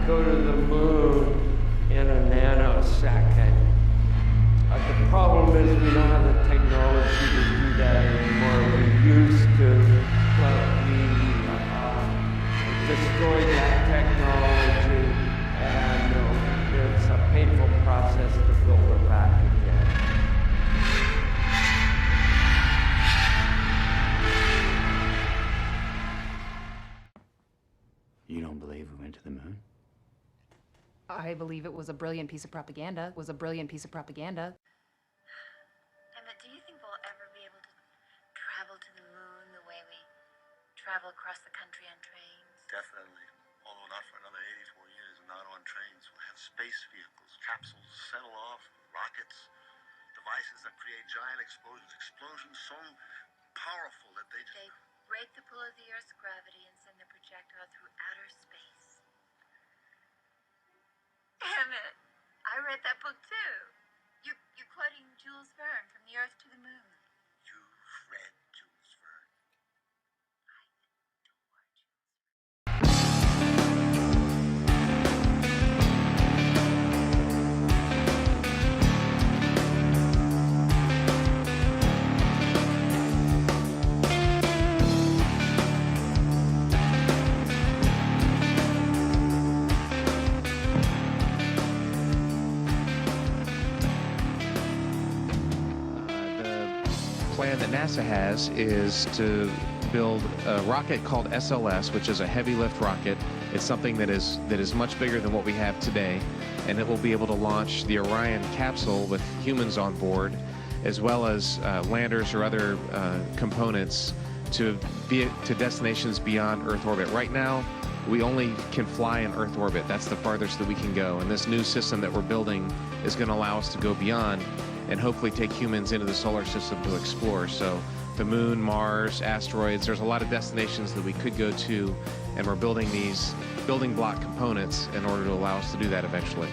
go to the moon in a nanosecond. The problem is we don't have the technology to do that anymore. We used to, but we destroyed that technology, and it's a painful process to build it back again. You don't believe we went to the moon? I believe it was a brilliant piece of propaganda. Emmett, do you think we'll ever be able to travel to the moon the way we travel across the country on trains? Definitely. Although not for another 84 years and not on trains. We'll have space vehicles, capsules settle off, rockets, devices that create giant explosions so powerful that they break the pull of the Earth's gravity and send the projectile through outer space. Emmett, I read that book too. You're quoting Jules Verne from The Earth to the Moon. You've read Jules Verne. I adore Jules Verne. The plan that NASA has is to build a rocket called SLS, which is a heavy lift rocket. It's something that is much bigger than what we have today, and it will be able to launch the Orion capsule with humans on board, as well as landers or other components to destinations beyond Earth orbit. Right now, we only can fly in Earth orbit. That's the farthest that we can go, and this new system that we're building is going to allow us to go beyond and hopefully take humans into the solar system to explore. So the moon, Mars, asteroids, there's a lot of destinations that we could go to, and we're building these building block components in order to allow us to do that eventually.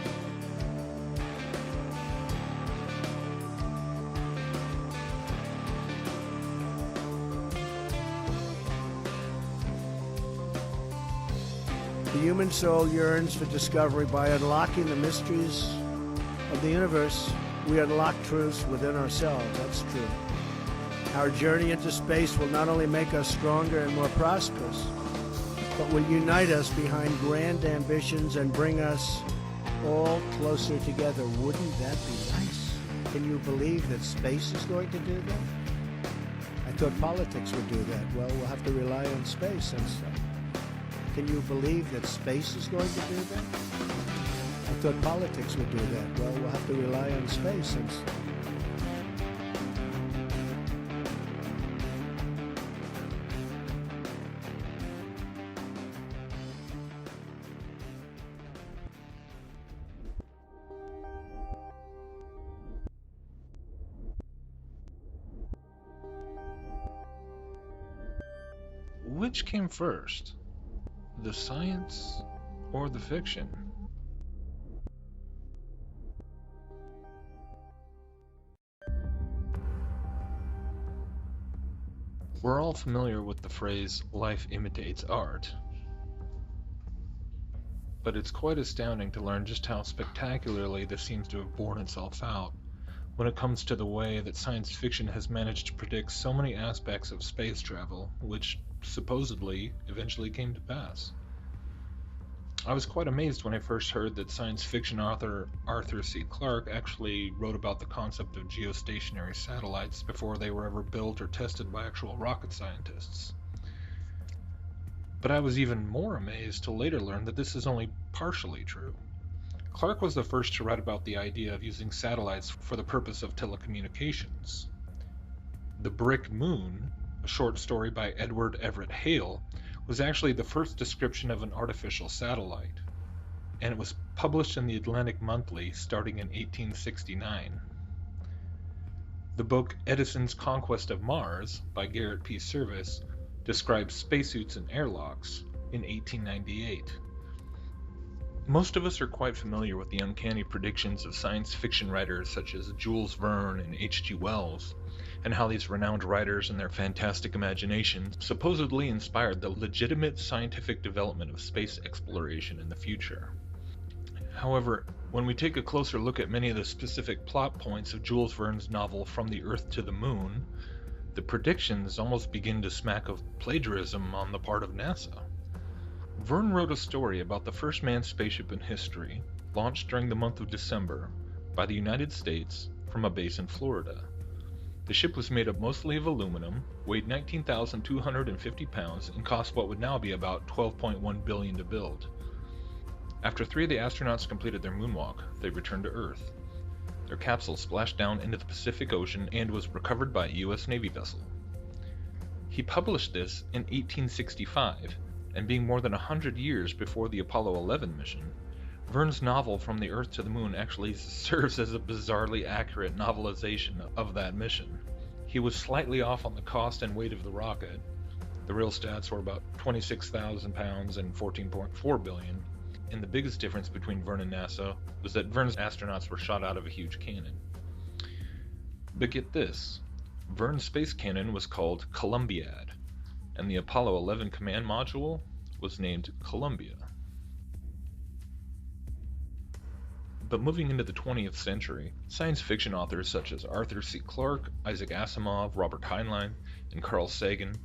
The human soul yearns for discovery. By unlocking the mysteries of the universe, we unlock truths within ourselves. That's true. Our journey into space will not only make us stronger and more prosperous, but will unite us behind grand ambitions and bring us all closer together. Wouldn't that be nice? Can you believe that space is going to do that? I thought politics would do that. Well, we'll have to rely on space and stuff. Can you believe that space is going to do that? I thought politics would do that. Well, we'll have to rely on space and stuff. Which came first? The science or the fiction? We're all familiar with the phrase, life imitates art. But it's quite astounding to learn just how spectacularly this seems to have borne itself out when it comes to the way that science fiction has managed to predict so many aspects of space travel, which supposedly eventually came to pass. I was quite amazed when I first heard that science fiction author Arthur C. Clarke actually wrote about the concept of geostationary satellites before they were ever built or tested by actual rocket scientists. But I was even more amazed to later learn that this is only partially true. Clarke was the first to write about the idea of using satellites for the purpose of telecommunications. The Brick Moon, a short story by Edward Everett Hale, was actually the first description of an artificial satellite, and it was published in the Atlantic Monthly starting in 1869. The book Edison's Conquest of Mars by Garrett P. Serviss describes spacesuits and airlocks in 1898. Most of us are quite familiar with the uncanny predictions of science fiction writers such as Jules Verne and H.G. Wells, and how these renowned writers and their fantastic imaginations supposedly inspired the legitimate scientific development of space exploration in the future. However, when we take a closer look at many of the specific plot points of Jules Verne's novel From the Earth to the Moon, the predictions almost begin to smack of plagiarism on the part of NASA. Verne wrote a story about the first manned spaceship in history, launched during the month of December by the United States from a base in Florida. The ship was made up mostly of aluminum, weighed 19,250 pounds, and cost what would now be about $12.1 billion to build. After 3 of the astronauts completed their moonwalk, they returned to Earth. Their capsule splashed down into the Pacific Ocean and was recovered by a U.S. Navy vessel. He published this in 1865, and being more than 100 years before the Apollo 11 mission, Verne's novel From the Earth to the Moon actually serves as a bizarrely accurate novelization of that mission. He was slightly off on the cost and weight of the rocket. The real stats were about 26,000 pounds and 14.4 billion. And the biggest difference between Verne and NASA was that Verne's astronauts were shot out of a huge cannon. But get this, Verne's space cannon was called Columbiad, and the Apollo 11 command module was named Columbia. But moving into the 20th century, science fiction authors such as Arthur C. Clarke, Isaac Asimov, Robert Heinlein, and Carl Sagan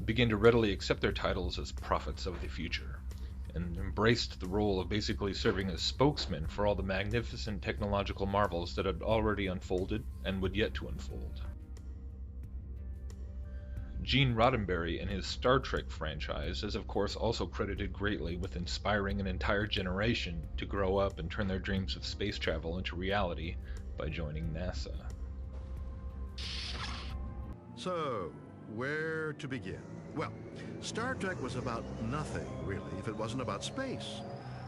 began to readily accept their titles as prophets of the future, and embraced the role of basically serving as spokesmen for all the magnificent technological marvels that had already unfolded and would yet to unfold. Gene Roddenberry and his Star Trek franchise is of course also credited greatly with inspiring an entire generation to grow up and turn their dreams of space travel into reality by joining NASA. So, where to begin? Well, Star Trek was about nothing, really, if it wasn't about space.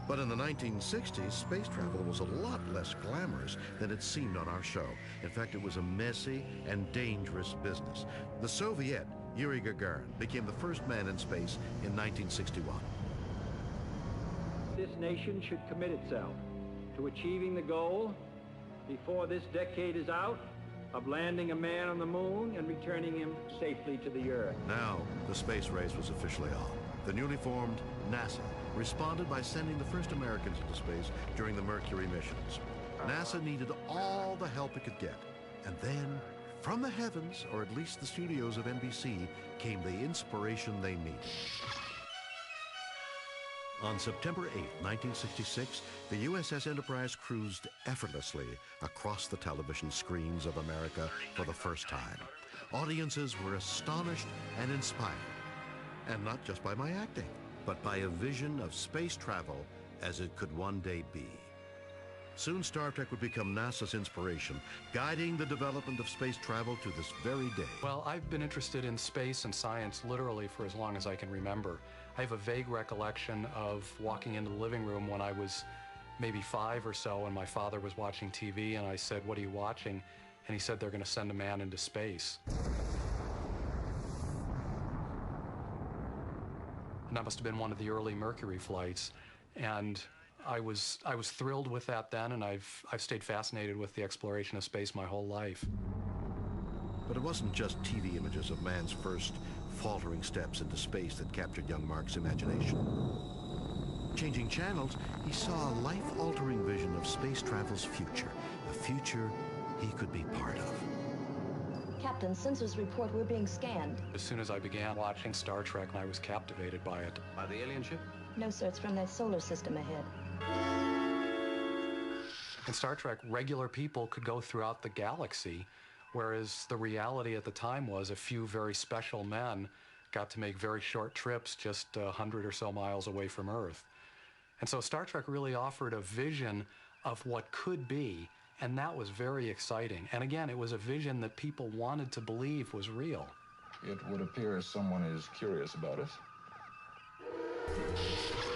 But in the 1960s, space travel was a lot less glamorous than it seemed on our show. In fact, it was a messy and dangerous business. The Soviet, Yuri Gagarin, became the first man in space in 1961. This nation should commit itself to achieving the goal before this decade is out of landing a man on the moon and returning him safely to the Earth. Now, the space race was officially on. The newly formed NASA responded by sending the first Americans into space during the Mercury missions. NASA needed all the help it could get. And then, from the heavens, or at least the studios of NBC, came the inspiration they needed. On September 8, 1966, the USS Enterprise cruised effortlessly across the television screens of America for the first time. Audiences were astonished and inspired. And not just by my acting, but by a vision of space travel as it could one day be. Soon Star Trek would become NASA's inspiration, guiding the development of space travel to this very day. Well, I've been interested in space and science literally for as long as I can remember. I have a vague recollection of walking into the living room when I was maybe 5 or so, and my father was watching TV, and I said, "What are you watching?" And he said, "They're going to send a man into space." And that must have been one of the early Mercury flights, and I was thrilled with that then, and I've stayed fascinated with the exploration of space my whole life. But it wasn't just TV images of man's first faltering steps into space that captured young Mark's imagination. Changing channels, he saw a life-altering vision of space travel's future, a future he could be part of. Captain, sensors report we're being scanned. As soon as I began watching Star Trek, I was captivated by it. By the alien ship? No, sir, it's from that solar system ahead. In Star Trek, regular people could go throughout the galaxy, whereas the reality at the time was a few very special men got to make very short trips just 100 or so miles away from Earth. And so Star Trek really offered a vision of what could be, and that was very exciting. And again, it was a vision that people wanted to believe was real. It would appear someone is curious about us.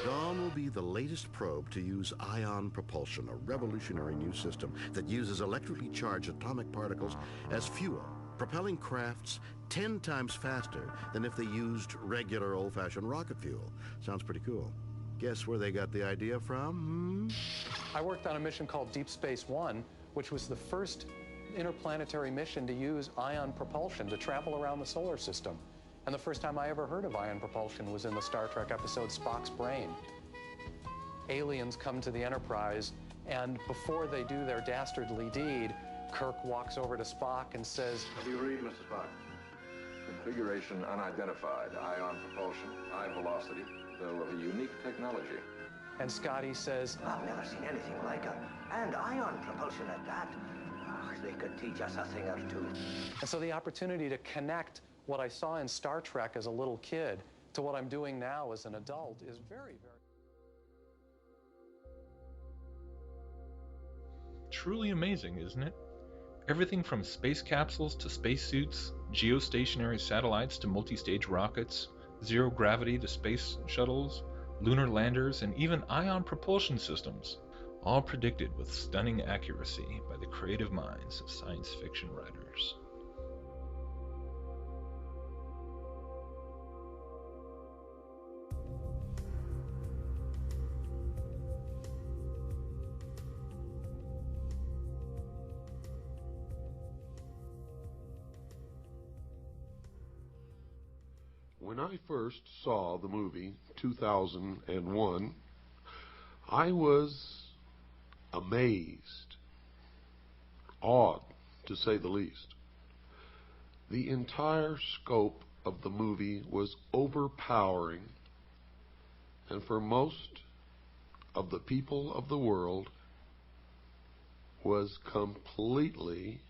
Dawn will be the latest probe to use ion propulsion, a revolutionary new system that uses electrically charged atomic particles as fuel, propelling crafts 10 times faster than if they used regular old-fashioned rocket fuel. Sounds pretty cool. Guess where they got the idea from? I worked on a mission called Deep Space One, which was the first interplanetary mission to use ion propulsion to travel around the solar system. And the first time I ever heard of ion propulsion was in the Star Trek episode Spock's Brain. aliens come to the Enterprise, and before they do their dastardly deed, Kirk walks over to Spock and says, What do you read, Mr. Spock? Configuration unidentified, ion propulsion, high velocity, though of a unique technology. and Scotty says, I've never seen anything like it. And ion propulsion at that. Oh, they could teach us a thing or two. and so the opportunity to connect what I saw in Star Trek as a little kid to what I'm doing now as an adult is very, very... Truly amazing, isn't it? Everything from space capsules to spacesuits, geostationary satellites to multi-stage rockets, zero gravity to space shuttles, lunar landers, and even ion propulsion systems, all predicted with stunning accuracy by the creative minds of science fiction writers. When I first saw the movie 2001, I was amazed, awed to say the least. The entire scope of the movie was overpowering, and for most of the people of the world was completely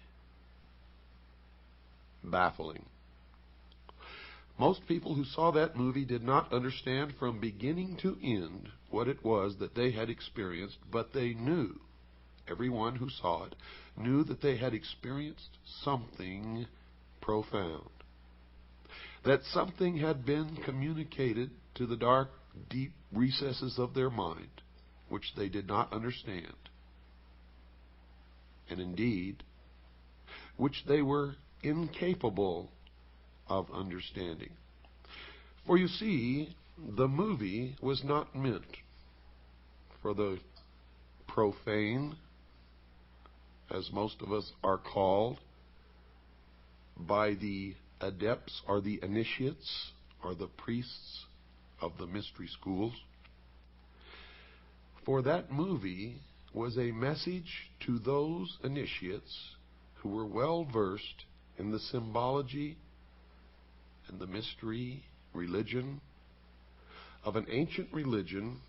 baffling. Most people who saw that movie did not understand from beginning to end what it was that they had experienced, but they knew, everyone who saw it, knew that they had experienced something profound. That something had been communicated to the dark, deep recesses of their mind, which they did not understand. And indeed, which they were incapable of understanding. For you see, the movie was not meant for the profane, as most of us are called, by the adepts or the initiates or the priests of the mystery schools. For that movie was a message to those initiates who were well versed in the symbology and the mystery religion of an ancient religion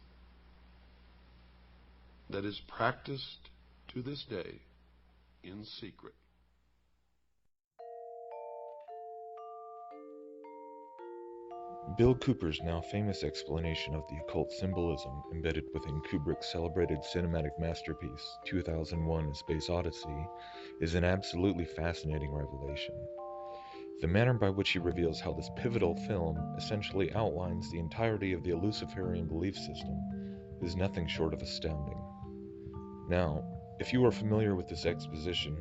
that is practiced to this day in secret. Bill Cooper's now famous explanation of the occult symbolism embedded within Kubrick's celebrated cinematic masterpiece, 2001: A Space Odyssey, is an absolutely fascinating revelation. The manner by which he reveals how this pivotal film essentially outlines the entirety of the Luciferian belief system is nothing short of astounding. Now, if you are familiar with this exposition,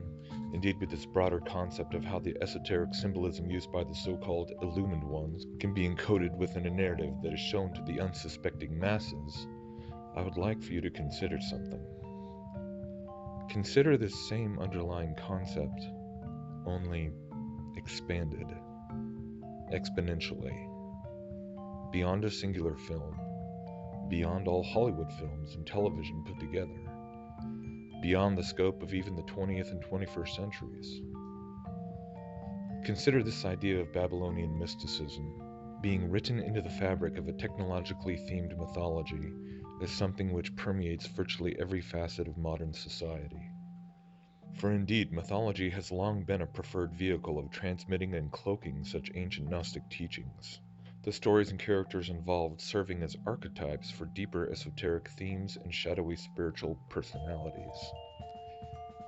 indeed with this broader concept of how the esoteric symbolism used by the so-called illumined ones can be encoded within a narrative that is shown to the unsuspecting masses, I would like for you to consider something. Consider this same underlying concept, only expanded exponentially, beyond a singular film, beyond all Hollywood films and television put together, beyond the scope of even the 20th and 21st centuries. Consider this idea of Babylonian mysticism being written into the fabric of a technologically themed mythology as something which permeates virtually every facet of modern society. For indeed, mythology has long been a preferred vehicle of transmitting and cloaking such ancient Gnostic teachings, the stories and characters involved serving as archetypes for deeper esoteric themes and shadowy spiritual personalities.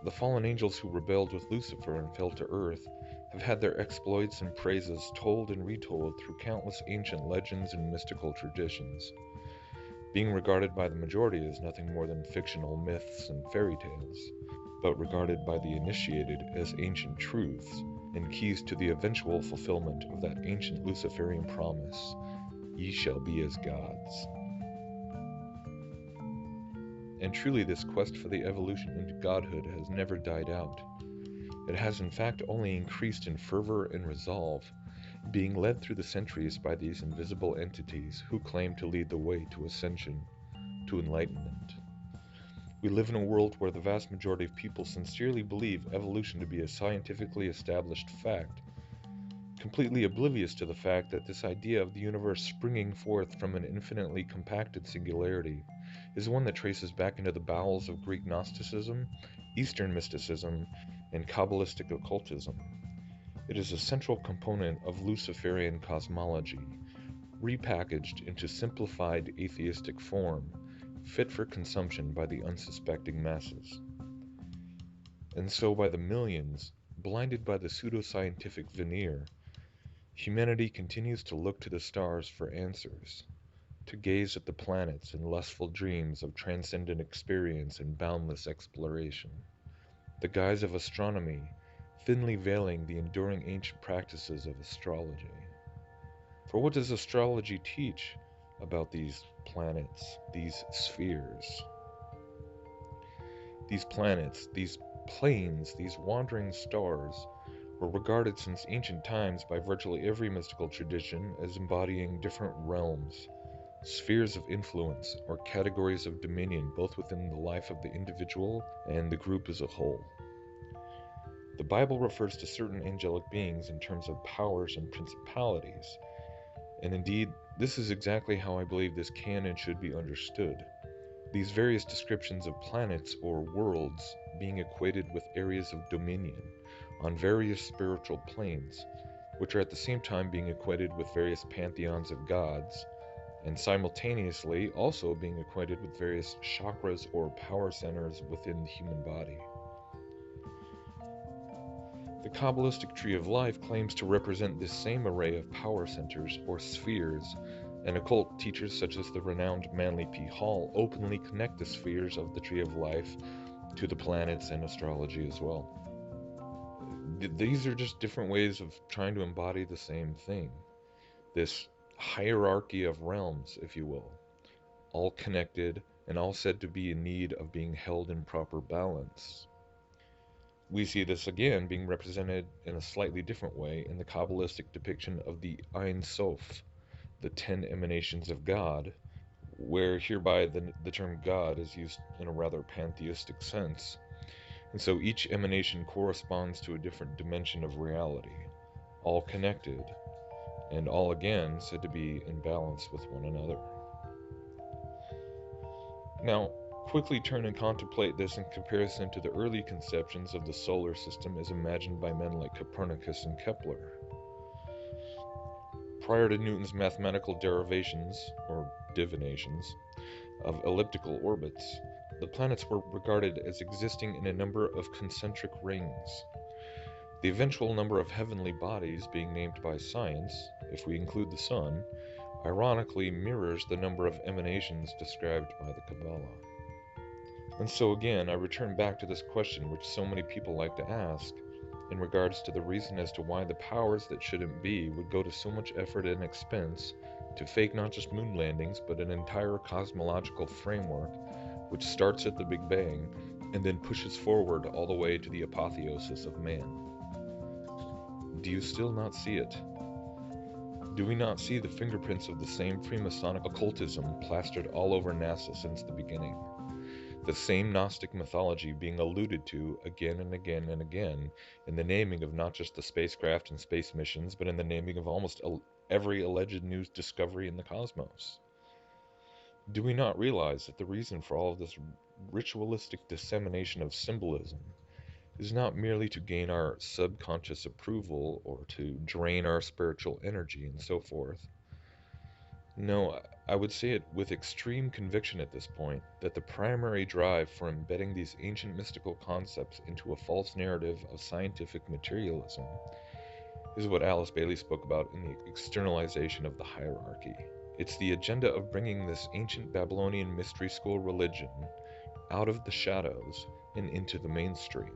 The fallen angels who rebelled with Lucifer and fell to earth have had their exploits and praises told and retold through countless ancient legends and mystical traditions, being regarded by the majority as nothing more than fictional myths and fairy tales, but regarded by the initiated as ancient truths and keys to the eventual fulfillment of that ancient Luciferian promise, "Ye shall be as gods." And truly this quest for the evolution into godhood has never died out. It has in fact only increased in fervor and resolve, being led through the centuries by these invisible entities who claim to lead the way to ascension, to enlightenment. We live in a world where the vast majority of people sincerely believe evolution to be a scientifically established fact, completely oblivious to the fact that this idea of the universe springing forth from an infinitely compacted singularity is one that traces back into the bowels of Greek Gnosticism, Eastern mysticism, and Kabbalistic occultism. It is a central component of Luciferian cosmology, repackaged into simplified atheistic form, fit for consumption by the unsuspecting masses. And so by the millions, blinded by the pseudoscientific veneer, humanity continues to look to the stars for answers, to gaze at the planets in lustful dreams of transcendent experience and boundless exploration. The guise of astronomy, thinly veiling the enduring ancient practices of astrology. For what does astrology teach about these planets, these spheres? These planets, these planes, these wandering stars were regarded since ancient times by virtually every mystical tradition as embodying different realms, spheres of influence, or categories of dominion both within the life of the individual and the group as a whole. The Bible refers to certain angelic beings in terms of powers and principalities, and indeed, this is exactly how I believe this can and should be understood. These various descriptions of planets or worlds being equated with areas of dominion on various spiritual planes, which are at the same time being equated with various pantheons of gods, and simultaneously also being equated with various chakras or power centers within the human body. The Kabbalistic Tree of Life claims to represent this same array of power centers or spheres, and occult teachers such as the renowned Manly P. Hall openly connect the spheres of the Tree of Life to the planets and astrology as well. These are just different ways of trying to embody the same thing, this hierarchy of realms, if you will, all connected and all said to be in need of being held in proper balance. We see this again being represented in a slightly different way in the Kabbalistic depiction of the Ein Sof, the 10 emanations of God, where hereby the term God is used in a rather pantheistic sense, and so each emanation corresponds to a different dimension of reality, all connected, and all again said to be in balance with one another. Now, quickly turn and contemplate this in comparison to the early conceptions of the solar system as imagined by men like Copernicus and Kepler. Prior to Newton's mathematical derivations, or divinations, of elliptical orbits, the planets were regarded as existing in a number of concentric rings. The eventual number of heavenly bodies being named by science, if we include the Sun, ironically mirrors the number of emanations described by the Kabbalah. And so again, I return back to this question which so many people like to ask, in regards to the reason as to why the powers that shouldn't be would go to so much effort and expense to fake not just moon landings, but an entire cosmological framework which starts at the Big Bang and then pushes forward all the way to the apotheosis of man. Do you still not see it? Do we not see the fingerprints of the same Freemasonic occultism plastered all over NASA since the beginning? The same Gnostic mythology being alluded to again and again and again in the naming of not just the spacecraft and space missions, but in the naming of almost every alleged new discovery in the cosmos. Do we not realize that the reason for all of this ritualistic dissemination of symbolism is not merely to gain our subconscious approval or to drain our spiritual energy and so forth? No, I would say it with extreme conviction at this point that the primary drive for embedding these ancient mystical concepts into a false narrative of scientific materialism is what Alice Bailey spoke about in the externalization of the hierarchy. It's the agenda of bringing this ancient Babylonian mystery school religion out of the shadows and into the mainstream.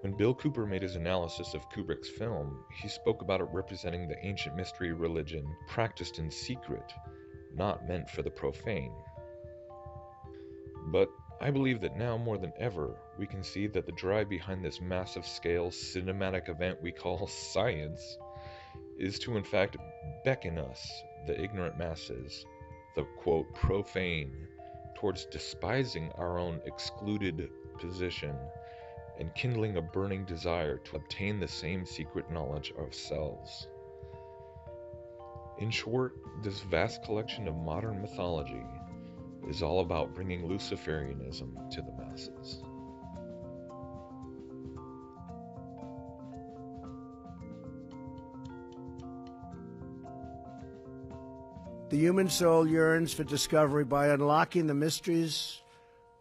When Bill Cooper made his analysis of Kubrick's film, he spoke about it representing the ancient mystery religion practiced in secret, not meant for the profane. But I believe that now more than ever, we can see that the drive behind this massive scale cinematic event we call science is to in fact beckon us, the ignorant masses, the quote profane, towards despising our own excluded position and kindling a burning desire to obtain the same secret knowledge ourselves. In short, this vast collection of modern mythology is all about bringing Luciferianism to the masses. The human soul yearns for discovery. By unlocking the mysteries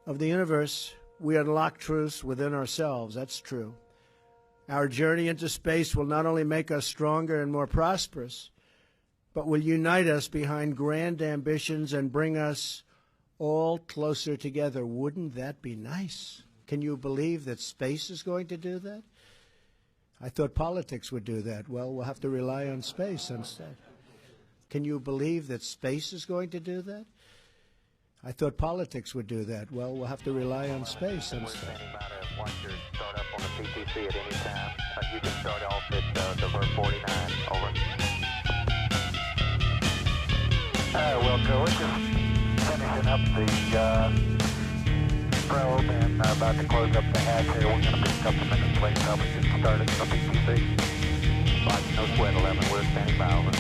of the universe, we unlock truths within ourselves. That's true. Our journey into space will not only make us stronger and more prosperous, but will unite us behind grand ambitions and bring us all closer together. Wouldn't that be nice? Can you believe that space is going to do that? I thought politics would do that. Well, we'll have to rely on space instead. Can you believe that space is going to do that? I thought politics would do that. Well, we'll have to rely on space instead. Once you start up on the PTC at any time, you can start off at the verb 49. Over. Wilco, we're just finishing up the probe and about to close up the hatch here. We're going to be a couple minutes late, probably just started the PTC. But no sweat, 11. We're standing by. Over.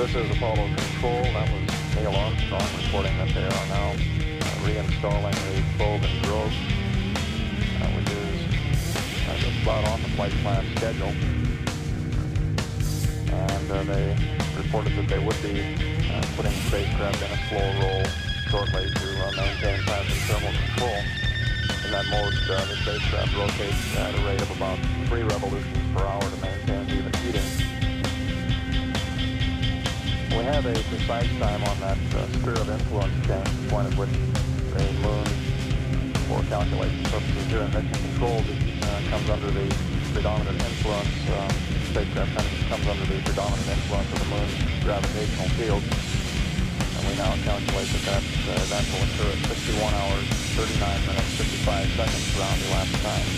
This is Apollo Control. That was Neil Armstrong reporting that they are now reinstalling the probe and drogue, which is just about on the flight plan schedule. And they reported that they would be putting the spacecraft in a slow roll shortly to maintain plasma thermal control. In that mode, the spacecraft rotates at a rate of about 3 revolutions per hour to maintain even heating. We have a precise time on that sphere of influence change, the point at which the moon, for calculation purposes here in mission control, comes under the predominant influence, spacecraft comes under the predominant influence of the moon's gravitational field. And we now calculate that event will occur at 61 hours, 39 minutes, 55 seconds around elapsed time.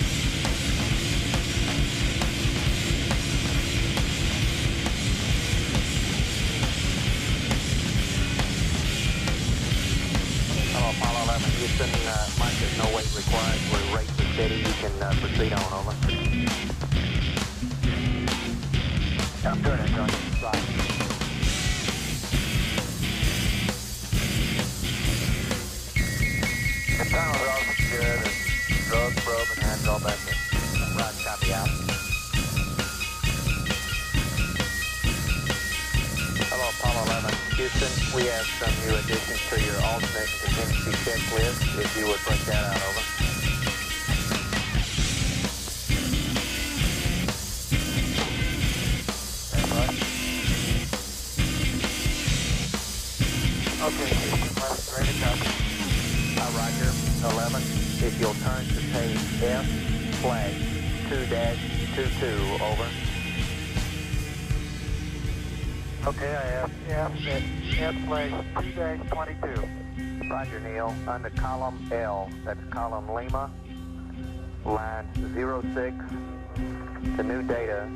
Apollo 11, Houston, Mike, there's no wait required. We're rate for steady. You can proceed on, over. I'm doing it, John. Right. The panel is all secured. Drug, probe, and hands all back in. Right, copy out. Hello, Apollo 11. Houston, we have some new additions to your alternate and contingency checklist. If you would break that out, over. Okay, Houston, left, ready to copy. Roger, 11. If you'll turn to page F, flag 2-22, over. Okay, I have F flag 2-22. Roger, Neil. Under column L, that's column Lima, line 06. The new data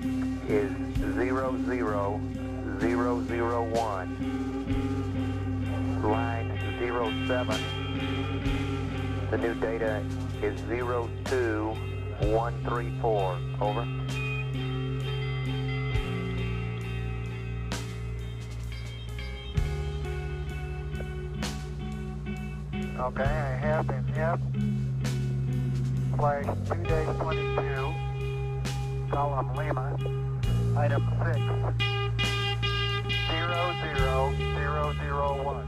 is 00001. Line 07. The new data is 02134. Over. Okay, I have an F flag 2-22, column Lima, item 6, 00001,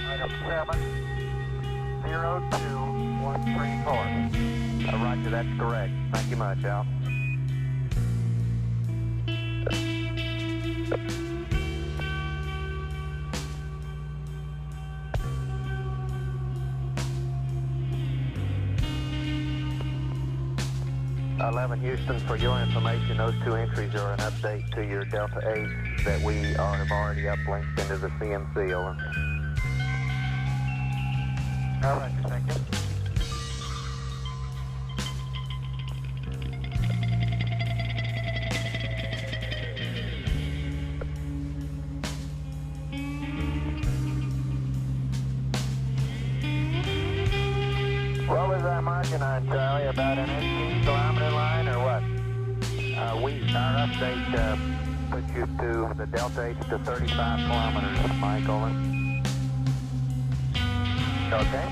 item 7, 02134. Roger, that's correct. Thank you much, Al. 11 Houston, for your information, those two entries are an update to your Delta 8 that we have already uplinked into the CMC, over. All right, thank you. 29 Charlie, about an 18-kilometer line or what? Our update puts you to the delta H to 35 kilometers, Mike, over. Okay.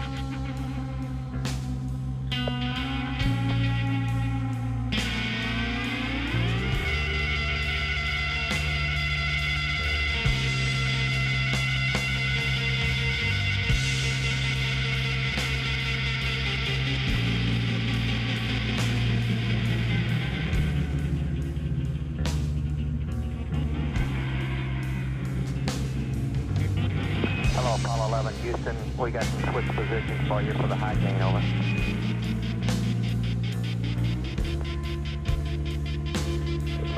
Hello, Apollo 11, Houston. We got some switch positions for you for the high gain, over.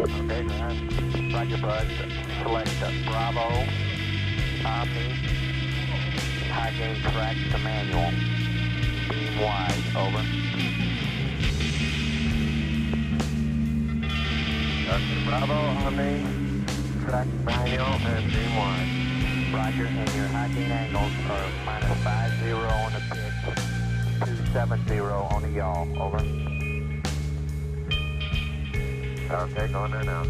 Okay, go ahead. Roger, bud. Select Bravo, Omni, high gain track to manual. Beam wide, over. Bravo, Omni, track manual, and beam wide. Roger, and your high gain angles are -50 on the pitch, 270 on the yaw, over. Okay, going there now.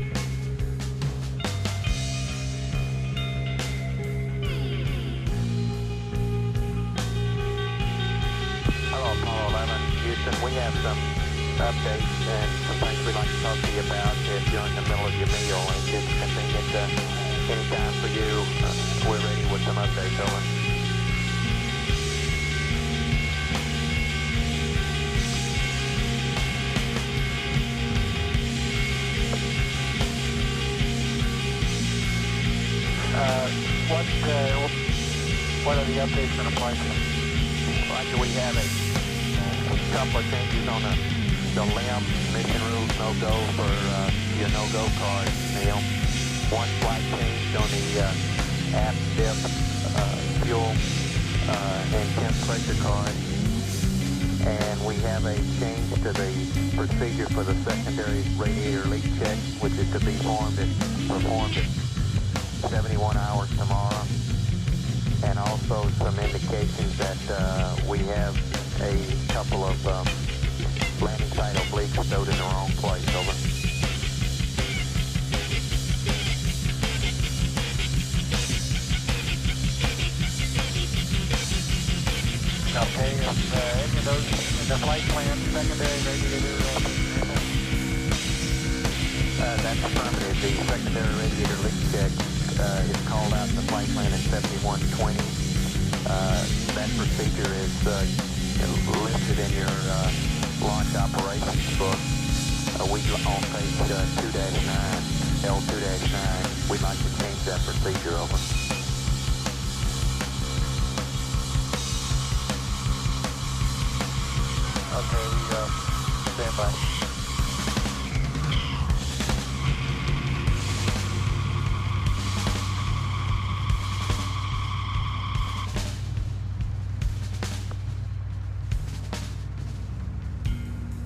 Hello, Apollo 11, Houston. We have some updates and some things we'd like to talk to you about if you're in the middle of your meal and it's convenient any time for you. We're ready with some updates, over. What are the updates going to apply to? Roger, we have a couple of changes on the LIM mission rules no-go for your no-go card, Neil. One flight change on the app dip, fuel, and temp pressure card. And we have a change to the procedure for the secondary radiator leak check, which is to be performed at 71 hours tomorrow. And also some indications that we have a couple of landing site obliques stowed in the wrong place, over. Okay, any of those in the flight plan, secondary radiator that's affirmative. The secondary radiator leak check is called out in the flight plan at 7120. That procedure is listed in your launch operations book. We on page 2-9, L2-9. We'd like to change that procedure, over. Okay, stand by.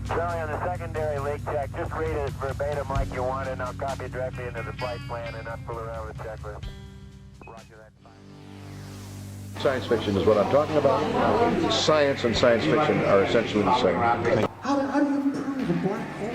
Charlie, on the secondary leak check, just read it verbatim like you want it, and I'll copy it directly into the flight plan and not fool around with the checklist. Roger that. Science fiction is what I'm talking about. Science and science fiction are essentially the same. How do you prove a black hole?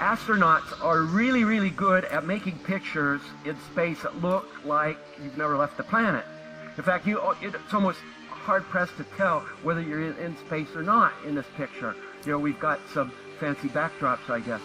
astronauts are really, really good at making pictures in space that look like you've never left the planet. In fact, it's almost hard-pressed to tell whether you're in space or not in this picture. You know, we've got some fancy backdrops, I guess.